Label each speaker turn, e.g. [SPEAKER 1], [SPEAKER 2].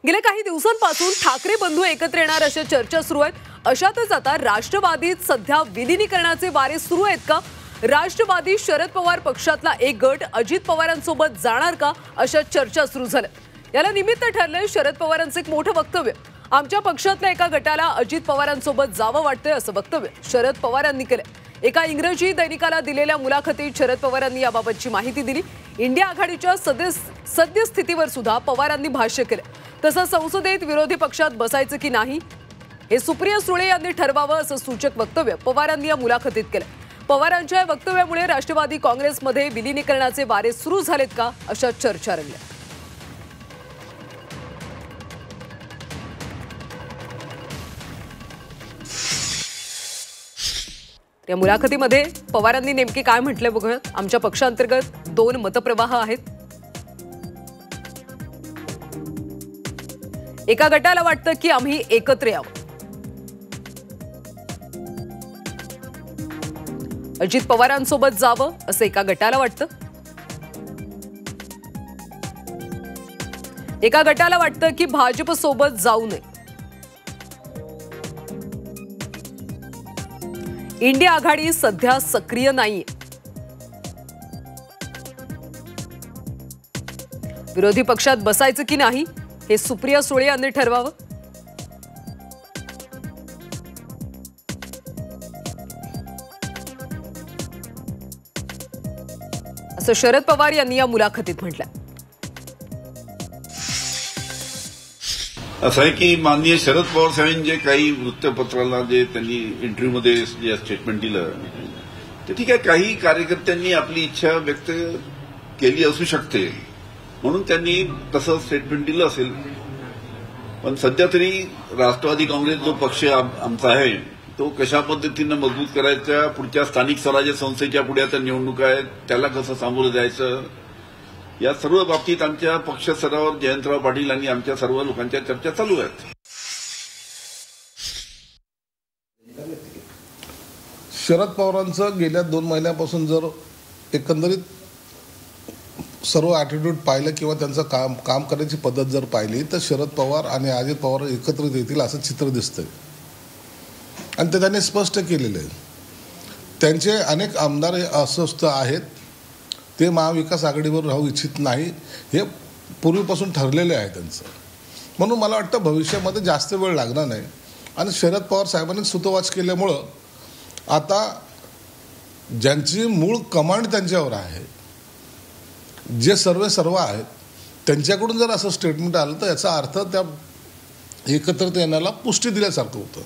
[SPEAKER 1] गेल्या काही दिवसांपासून ठाकरे बंधू एकत्र येणार अशा चर्चा सुरू आहेत। अशातच आता राष्ट्रवादीत सध्या विलीनीकरणाचे वारे सुरू आहेत का? राष्ट्रवादी शरद पवार पक्षातला एक गट अजित पवारांसोबत जाणार का अशा चर्चा सुरू झाल्या। याला निमित्त ठरलंय शरद पवारांचं एक मोठं वक्तव्य। आमच्या पक्षातल्या एका गटाला अजित पवारांसोबत जावं वाटतंय असं वक्तव्य शरद पवारांनी केलंय। एका इंग्रजी दैनिकाला दिलेल्या मुलाखतीत शरद पवारांनी याबाबतची माहिती दिली। इंडिया आघाडीच्या सद्यस्थितीवर सुद्धा पवारांनी भाष्य केलं। तसंच संसदेत विरोधी पक्षात बसायचं की नाही हे सुप्रिया सुळे यांनी ठरवावं असं सूचक वक्तव्य पवारांनी या मुलाखतीत केलं। पवारांच्या वक्तव्यामुळे राष्ट्रवादी काँग्रेसमध्ये विलीनीकरणाचे वारे सुरू झालेत का अशा चर्चा रंगल्या। या मुलाखतीमध्ये पवारांनी नेमके काय म्हटले बघूया। आमच्या पक्षांतर्गत 2 मतप्रवाह आहेत। एका गटाला वाटतं की आम्ही एकत्र यावं। अजित पवारांसोबत जावं असं एका गटाला वाटतं। एका गटाला वाटतं की भाजप सोबत जाऊ नये। इंडिया आघाडी सध्या सक्रिय नाहीये। विरोधी पक्षात बसायचं की नाही हे सुप्रिया सुळे यांनी ठरवावं। असं शरद पवार यांनी या मुलाखतीत म्हटलं।
[SPEAKER 2] असं आहे की माननीय शरद पवार साहेबांनी जे काही वृत्तपत्राला जे त्यांनी इंटरव्ह्यूमध्ये जे स्टेटमेंट दिलं ते ठीक आहे। काही कार्यकर्त्यांनी आपली इच्छा व्यक्त केली असू शकते म्हणून त्यांनी तसं स्टेटमेंट दिलं असेल। पण सध्या तरी राष्ट्रवादी काँग्रेस जो पक्ष आमचा आहे तो कशा पद्धतीनं मजबूत करायचा, पुढच्या स्थानिक स्वराज्य संस्थेच्या पुढे आता निवडणूक आहेत त्याला कसं सामोरं जायचं या सर्व बाबतीत आमच्या पक्ष स्तरावर जयंतराव पाटील आणि आमच्या सर्व लोकांच्या चर्चा चालू आहेत।
[SPEAKER 3] शरद पवारांचं गेल्या 2 महिन्यापासून जर एकंदरीत सर्व ॲटिट्यूड पाहिलं किंवा त्यांचं काम करण्याची पद्धत जर पाहिली तर शरद पवार आणि अजित पवार एकत्रित येतील असं चित्र दिसतंय आणि ते त्यांनी स्पष्ट केलेलं आहे। त्यांचे अनेक आमदार अस्वस्थ आहेत, ते महाविकास आघाडीवर राहू इच्छित नाही हे पूर्वीपासून ठरलेले आहे त्यांचं। म्हणून मला वाटतं भविष्यामध्ये जास्त वेळ लागणार नाही आणि शरद पवार साहेबांनी सुतोवाच केल्यामुळं आता ज्यांची मूळ कमांड त्यांच्यावर आहे, जे सर्व आहेत त्यांच्याकडून जर असं स्टेटमेंट आलं तर याचा अर्थ त्या एकत्रित येण्याला पुष्टी दिल्यासारखं होतं।